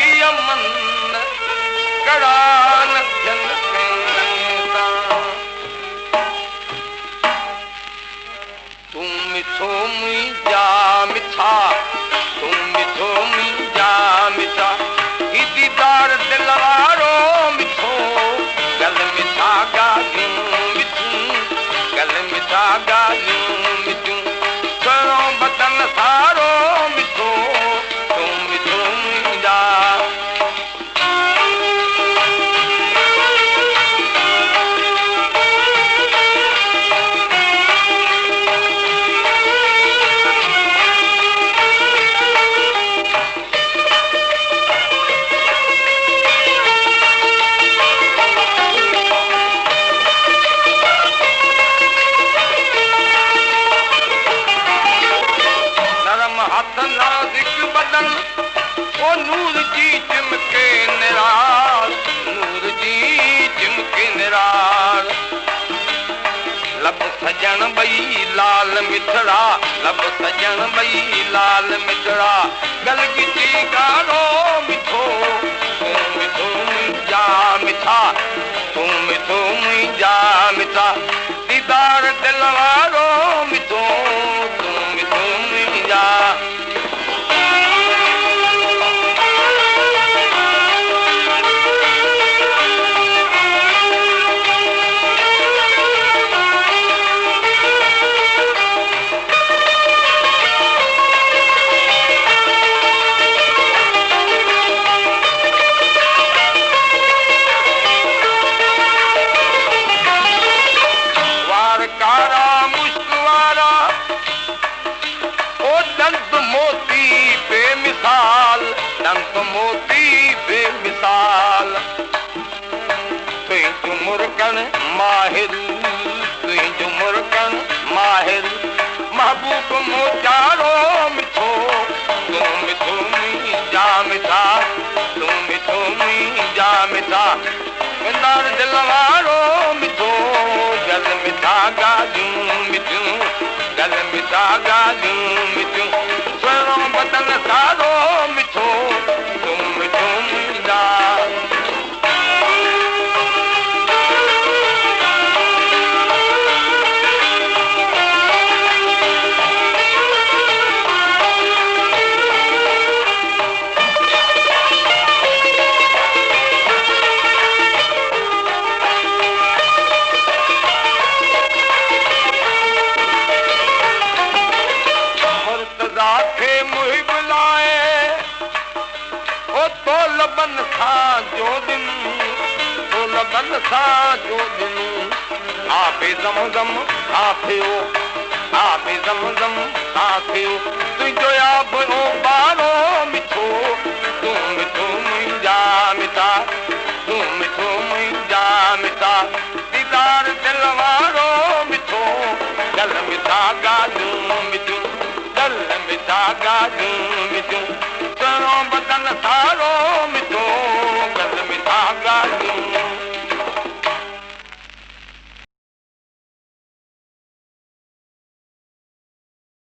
मन कड़ा न थियनि कंहिं तूं मिठो मुंहिंजा मिठा तूं मिठो मुंहिंजा मिठा ही दीदार दिल वारो मिठो गल मिठा ॻाल्हियूं मिठियूं गल मिठा ॻाल्हियूं मिठियूं सुहिणो बदन सारो मिठो तूं मिठो मुंहिंजा नूर जी चिमके निराल नूर जी चिमके निराल लब सजण ॿई लाल मिठड़ा लब सजण ॿई लाल मिठड़ा गल गिची ॻाढ़ो मिठो तूं मिठो मुंहिंजा मिठा तूं मिठो मुंहिंजा मिठा दीदार दिल वारो मिठो तूं मिठो मुंहिंजा दंत मोती बेमिसाल तुंहिंजो मुर्कन माहिर तुंहिंजो मुर्कन माहिर महबूब मोचारो मिठो तूं मिठो मुंहिंजा मिठा तूं मिठो मुंहिंजा मिठा विंदार दिल वारो मिठो गल मिठा ॻाल्हियूं मिठियूं गल मिठा ॻाल्हियूं मिठियूं सुहिणो बदन सारो मिठो तूं मिठो मुंहिंजा लबन सां जो दिन तो लबन सां जो दिन आपे ज़मज़म आफियो आपे ज़मज़म आफियो तुंहिंजो याब ओ बारो मिठो तूं मिठो मुंहिंजा मिठा तूं मिठो मुंहिंजा मिठा दीदार दिल वारो मिठो गल मिठा ॻाल्हियूं मिठियूं गल मिठा ॻाल्हियूं मिठियूं सुहिणो बदन सारो मिठो गल मिठा ॻाल्हियूं